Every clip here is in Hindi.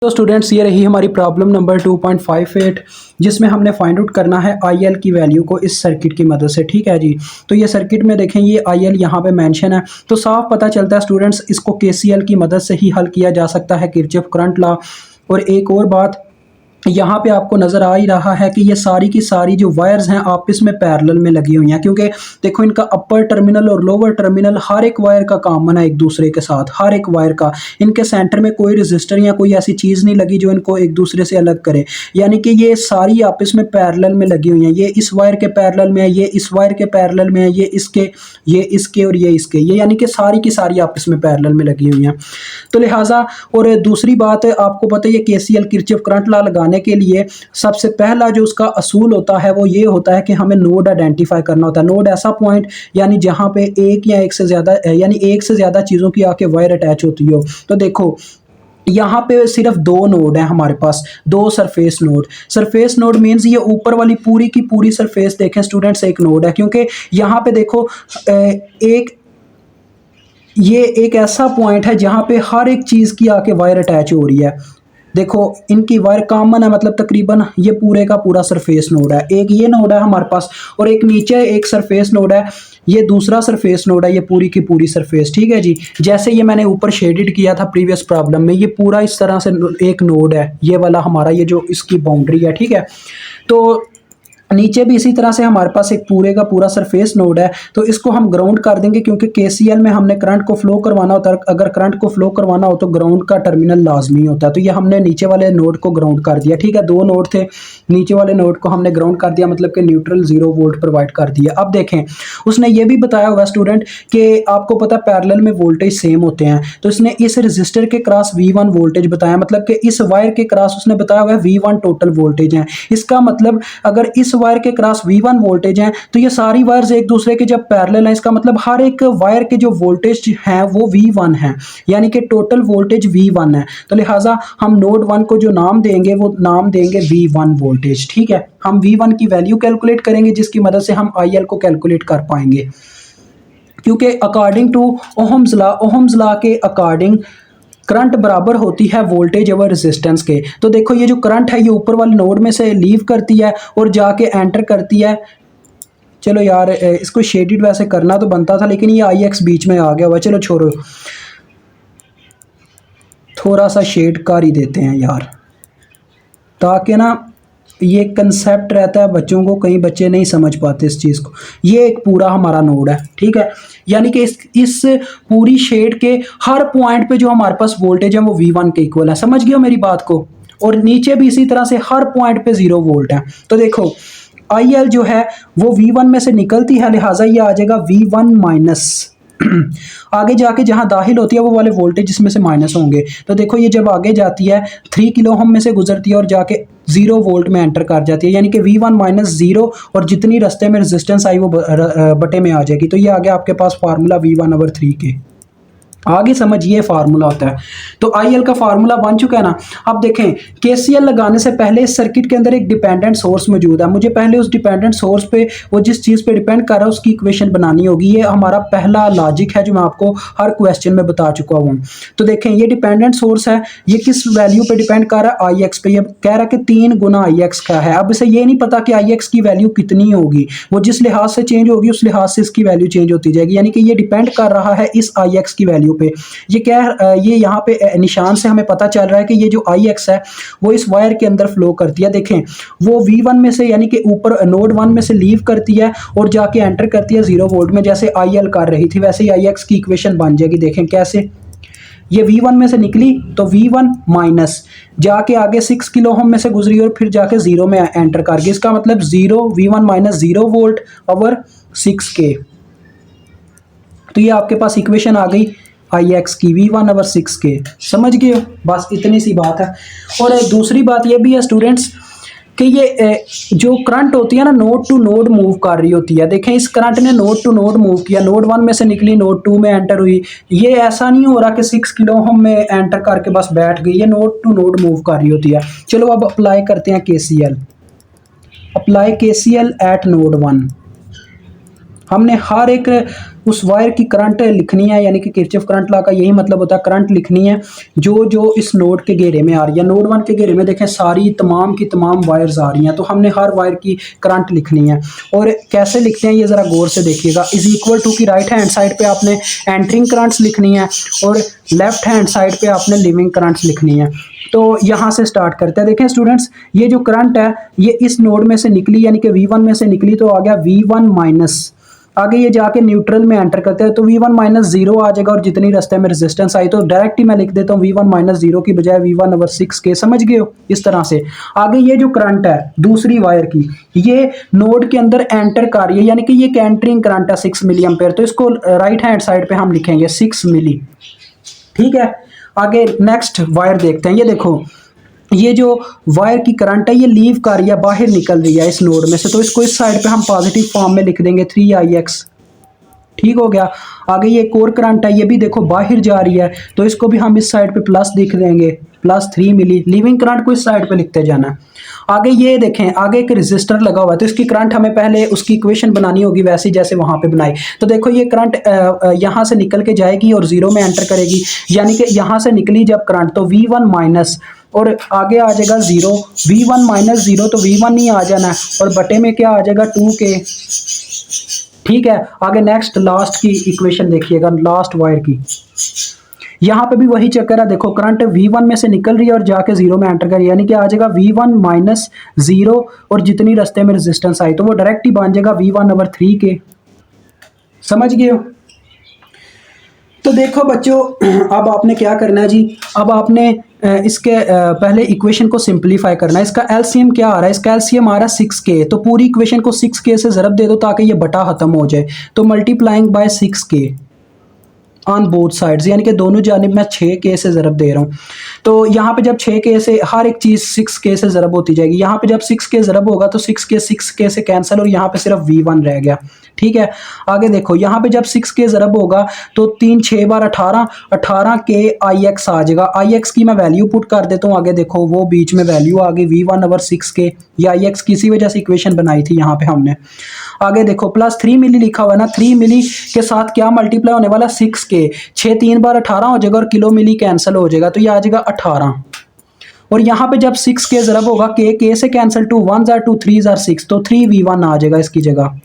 तो स्टूडेंट्स ये रही हमारी प्रॉब्लम नंबर 2.58 जिसमें हमने फाइंड आउट करना है आईएल की वैल्यू को इस सर्किट की मदद से। ठीक है जी। तो ये सर्किट में देखें ये आईएल यहाँ पे मेंशन है, तो साफ पता चलता है स्टूडेंट्स इसको केसीएल की मदद से ही हल किया जा सकता है, किरचॉफ करंट लॉ। और एक और बात यहाँ पे आपको नज़र आ ही रहा है कि ये सारी की सारी जो वायर्स हैं आपस में पैरेलल में लगी हुई हैं, क्योंकि देखो इनका अपर टर्मिनल और लोअर टर्मिनल हर एक वायर का कॉमन है एक दूसरे के साथ, हर एक वायर का। इनके सेंटर में कोई रजिस्टर या कोई ऐसी चीज़ नहीं लगी जो इनको एक दूसरे से अलग करे, यानी कि ये सारी आपस में पैरेलल में लगी हुई हैं। ये इस वायर के पैरेलल में है, ये इस वायर के पैरेलल में है, ये इसके और ये इसके, ये यानी कि सारी की सारी आपस में पैरेलल में लगी हुई हैं। तो लिहाजा और दूसरी बात आपको पता है ये केसीएल किरचॉफ करंट लॉ लगाने के लिए सबसे पहला जो उसका असूल होता है वो ये होता है कि हमें नोड आइडेंटिफाई करना होता है। नोड ऐसा पॉइंट यानी जहां पे एक या एक से ज्यादा यानी एक से ज्यादा चीजों की आके वायर अटैच होती हो। तो देखो यहाँ पे सिर्फ दो नोड है हमारे पास, दो surface node. Surface node means ये ऊपर वाली पूरी की पूरी सरफेस देखें स्टूडेंट्स एक नोड है, क्योंकि यहाँ पे देखो ये एक ऐसा पॉइंट है जहां पे हर एक चीज की आके वायर अटैच हो रही है। देखो इनकी वायर कॉमन है, मतलब तकरीबन ये पूरे का पूरा सरफेस नोड है। एक ये नोड है हमारे पास और एक नीचे एक सरफेस नोड है, ये दूसरा सरफेस नोड है, ये पूरी की पूरी सरफेस। ठीक है जी। जैसे ये मैंने ऊपर शेडेड किया था प्रीवियस प्रॉब्लम में, ये पूरा इस तरह से एक नोड है, ये वाला हमारा ये जो इसकी बाउंड्री है। ठीक है। तो नीचे भी इसी तरह से हमारे पास एक पूरे का पूरा सरफेस नोड है, तो इसको हम ग्राउंड कर देंगे क्योंकि केसीएल में हमने करंट को फ्लो करवाना होता है। अगर करंट को फ्लो करवाना हो तो ग्राउंड का टर्मिनल लाजमी होता है। तो ये हमने नीचे वाले नोड को ग्राउंड कर दिया। ठीक है। दो नोड थे, नीचे वाले नोड को हमने ग्राउंड कर दिया, मतलब कि न्यूट्रल 0 वोल्ट प्रोवाइड कर दिया। अब देखें उसने ये भी बताया हुआ स्टूडेंट कि आपको पता है पैरेलल में वोल्टेज सेम होते हैं, तो इसने इस रजिस्टर के क्रॉस V1 वोल्टेज बताया, मतलब कि इस वायर के क्रॉस उसने बताया हुआ है V1 टोटल वोल्टेज है। इसका मतलब अगर इस वायर के क्रॉस V1 वोल्टेज हैं तो ये सारी वायर्स एक दूसरे के जब पैरेलल हैं, इसका मतलब हर एक वायर के जो वोल्टेज हैं वो V1 है, यानी कि टोटल वोल्टेज V1 है। तो लिहाजा हम नोड 1 को जो नाम देंगे वो नाम देंगे V1 वोल्टेज। ठीक है। हम V1 की वैल्यू कैलकुलेट करेंगे जिसकी मदद से हम IL को कैलकुलेट कर पाएंगे, क्योंकि अकॉर्डिंग टू ओहम्स लॉ के अकॉर्डिंग करंट बराबर होती है वोल्टेज ओवर रेजिस्टेंस के। तो देखो ये जो करंट है ये ऊपर वाले नोड में से लीव करती है और जाके एंटर करती है। चलो यार इसको शेडेड वैसे करना तो बनता था, लेकिन ये IX बीच में आ गया हुआ। चलो छोड़ो, थोड़ा सा शेड कर ही देते हैं यार, ताकि ना ये कंसेप्ट रहता है बच्चों को, कई बच्चे नहीं समझ पाते इस चीज़ को। ये एक पूरा हमारा नोड है। ठीक है। यानी कि इस पूरी शेड के हर पॉइंट पे जो हमारे पास वोल्टेज है वो V1 के इक्वल है। समझ गए हो मेरी बात को। और नीचे भी इसी तरह से हर पॉइंट पे 0 वोल्ट है। तो देखो IL जो है वो V1 में से निकलती है, लिहाजा ये आ जाएगा V1 माइनस आगे जाके जहां दाखिल होती है वो वाले वोल्टेज इसमें से माइनस होंगे। तो देखो ये जब आगे जाती है 3 किलो ओम में से गुजरती है और जाके 0 वोल्ट में एंटर कर जाती है, यानी कि V1 माइनस 0 और जितनी रास्ते में रेजिस्टेंस आई वो बटे में आ जाएगी। तो ये आ गया आपके पास फार्मूला V1/3 के। आगे समझिए फार्मूला होता है। तो IL का फार्मूला बन चुका है ना। अब देखें KCL लगाने से पहले इस सर्किट के अंदर एक डिपेंडेंट सोर्स मौजूद है, मुझे पहले उस डिपेंडेंट सोर्स पे वो जिस चीज़ पे डिपेंड कर रहा है उसकी इक्वेशन बनानी होगी। ये हमारा पहला लॉजिक है जो मैं आपको हर क्वेश्चन में बता चुका हूँ। तो देखें ये डिपेंडेंट सोर्स है, ये किस वैल्यू पे डिपेंड कर रहा है IX पे। ये कह रहा है कि 3 गुना IX का है। अब इसे ये नहीं पता कि IX की वैल्यू कितनी होगी, वो जिस लिहाज से चेंज होगी उस लिहाज से इसकी वैल्यू चेंज होती जाएगी, यानी कि ये डिपेंड कर रहा है इस IX की वैल्यू पे। ये यहाँ पे निशान से हमें पता चल रहा है कि ये जो IX है वो इस वायर के अंदर फ्लो करती है। देखें वो V1 में से यानी कि ऊपर नोड 1 में से लीव करती है और जाके एंटर करती है 0 वोल्ट में, जैसे IL कर रही थी वैसे ही IX की इक्वेशन बन जाएगी। देखें कैसे, ये V1 में से निकली तो V1 माइनस जाके आगे 6 किलो ओम में से गुजरी और फिर जाके 0 में एंटर कर गई। इसका मतलब 0 V1 minus 0 volt over 6K। तो ये आपके पास इक्वेशन आ गई IX की V1/6K। समझ गए हो, बस इतनी सी बात है। और दूसरी बात ये भी है स्टूडेंट्स कि ये जो करंट होती है ना नोड टू नोड मूव कर रही होती है। देखें इस करंट ने नोड टू नोड मूव किया, नोड 1 में से निकली नोड 2 में एंटर हुई। ये ऐसा नहीं हो रहा कि 6 किलो ओम में एंटर करके बस बैठ गई, ये नोड टू नोड मूव कर रही होती है। चलो अब अप्लाई करते हैं KCL। Apply KCL eight node 1। हमने हर एक उस वायर की करंट लिखनी है, यानी कि किरचॉफ करंट लॉ का यही मतलब होता है, करंट लिखनी है जो जो इस नोड के घेरे में आ रही है। नोड 1 के घेरे में देखें सारी तमाम की तमाम वायर्स आ रही हैं, तो हमने हर वायर की करंट लिखनी है। और कैसे लिखते हैं ये ज़रा गौर से देखिएगा। इज इक्वल टू की राइट हैंड साइड पे आपने एंटरिंग करंट्स लिखनी है और लेफ्ट हैंड साइड पे आपने लिविंग करंट्स लिखनी है। तो यहाँ से स्टार्ट करते हैं। देखें स्टूडेंट्स, ये जो करंट है ये इस नोड में से निकली, यानी कि V1 में से निकली, तो आ गया V1 माइनस। आगे ये जाके न्यूट्रल में एंटर करते हैं तो V1 माइनस जीरो आ जाएगा, और जितनी रास्ते में रेजिस्टेंस आई तो डायरेक्ट ही मैं लिख देता हूँ V1 माइनस जीरो की बजाय V1/6 के। समझ गए हो? इस तरह से आगे ये जो करंट है दूसरी वायर की, ये नोड के अंदर एंटर कर रही है, यानी कि ये एंटरिंग करंट है 6 मिली एम्पेयर, तो इसको राइट हैंड साइड पे हम लिखेंगे 6 मिली। ठीक है, आगे नेक्स्ट वायर देखते हैं। ये देखो, ये जो वायर की करंट है ये लीव कर रही है, बाहर निकल रही है इस नोड में से, तो इसको इस साइड पे हम पॉजिटिव फॉर्म में लिख देंगे 3Ix। ठीक हो गया। आगे ये कोर करंट है, ये भी देखो बाहर जा रही है, तो इसको भी हम इस साइड पे प्लस लिख देंगे, +3 मिली। लिविंग करंट को इस साइड पे लिखते जाना है। आगे ये देखें, आगे एक रेजिस्टर लगा हुआ है, तो इसकी करंट हमें पहले उसकी इक्वेशन बनानी होगी वैसे जैसे वहां पे बनाई। तो देखो ये करंट यहां से निकल के जाएगी और जीरो में एंटर करेगी, यानी कि यहां से निकली जब करंट तो V1 माइनस, और आगे आ जाएगा जीरो। V1 माइनस जीरो तो V1 ही आ जाना है, और बटे में क्या आ जाएगा 2K। ठीक है, आगे नेक्स्ट लास्ट की इक्वेशन देखिएगा, लास्ट वायर की। यहां पे भी वही चक्कर है, देखो करंट V1 में से निकल रही है और जाके जीरो में एंटर कर रही है, यानी कि आ जाएगा V1 माइनस जीरो, और जितनी रास्ते में रेजिस्टेंस आई तो वो डायरेक्ट ही बन जाएगा V1/3 के। समझ गए हो? तो देखो बच्चों, अब आपने क्या करना है जी, अब आपने इसके पहले इक्वेशन को सिंपलीफाई करना है। इसका एलसीएम क्या आ रहा है? इसका एलसीएम आ रहा है 6K, तो पूरी इक्वेशन को 6K से ज़रब दे दो ताकि ये बटा खत्म हो जाए। तो multiplying by 6K on both sides, यानी कि दोनों जानिब मैं 6K से ज़रब दे रहा हूँ। तो यहाँ पे जब 6K से हर एक चीज़ 6K से ज़रब होती जाएगी, यहाँ पे जब 6K ज़रब होगा तो 6K से कैंसिल, और यहाँ पे सिर्फ V1 रह गया। ठीक है, आगे देखो, यहाँ पे जब 6K ज़रब होगा तो 3 6 बार 18, 18K IX आ जाएगा। IX की मैं वैल्यू पुट कर देता हूँ। आगे देखो वो बीच में वैल्यू आ गई V1/6K, या IX किसी वजह से इक्वेशन बनाई थी यहाँ पे हमने। आगे देखो +3 मिली लिखा हुआ है ना, 3 मिली के साथ क्या मल्टीप्लाई होने वाला 6K, 6 3 बार 18 हो जाएगा और किलो मिली कैंसिल हो जाएगा, तो ये आ जाएगा 18। और यहाँ पे जब 6K ज़रब होगा K से कैंसिल, 2 1 2 3 6, तो 3V1 आ जाएगा इसकी जगह।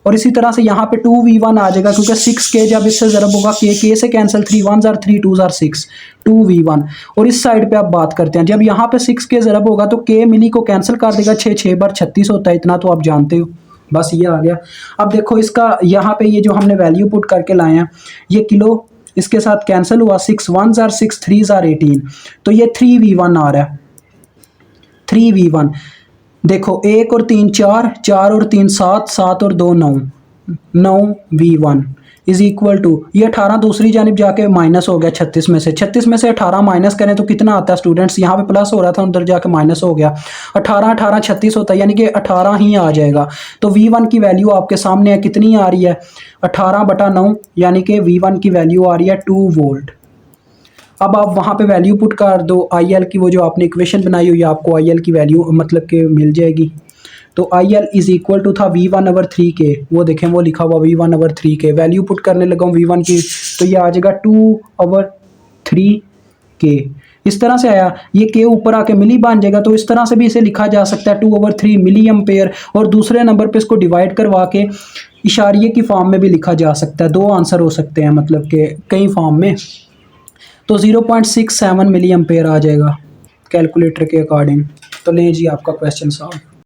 और इसी तरह से यहाँ पे 2V1 आ जाएगा, क्योंकि 6K जब इससे ज़रब होगा K से कैंसिल, 3 1 3 2 6, 2V1। और इस साइड पे आप बात करते हैं, जब यहाँ पे 6K ज़रब होगा तो K मिली को कैंसिल कर देगा, 6 6 बार 36 होता है, इतना तो आप जानते हो। बस ये आ गया। अब देखो इसका यहाँ पे ये जो हमने वैल्यू पुट करके लाए हैं, ये किलो इसके साथ कैंसिल हुआ, 6 1 6 3 18, तो ये 3V1 आ रहा है, 3V1। देखो 1 और 3 4, 4 और 3 7, 7 और 2 9, 9V1 इज इक्वल टू, ये 18 दूसरी जानिब जाके माइनस हो गया 36 में से। 36 में से 18 माइनस करें तो कितना आता है स्टूडेंट्स? यहाँ पे प्लस हो रहा था, अंदर जाके माइनस हो गया। 18 18 36 होता है, यानी कि 18 ही आ जाएगा। तो V1 की वैल्यू आपके सामने है, कितनी आ रही है? 18/9, यानी कि V1 की वैल्यू आ रही है 2 वोल्ट। अब आप वहाँ पे वैल्यू पुट कर दो IL की, वो जो आपने इक्वेशन बनाई हुई है, आपको IL की वैल्यू मतलब कि मिल जाएगी। तो IL इज इक्वल टू था V1/3K, वो देखें वो लिखा हुआ V1/3K, वैल्यू पुट करने लगा हूँ V1 की, तो ये आ जाएगा 2/3K। इस तरह से आया, ये K ऊपर आके मिली बन जाएगा, तो इस तरह से भी इसे लिखा जा सकता है 2/3 मिली एम्पेयर, और दूसरे नंबर पे इसको डिवाइड करवा के इशारिये की फॉर्म में भी लिखा जा सकता है। दो आंसर हो सकते हैं, मतलब कि कई फॉर्म में। तो 0.67 मिली एम्पेयर आ जाएगा कैलकुलेटर के अकॉर्डिंग। तो लें जी आपका क्वेश्चन सॉल्व।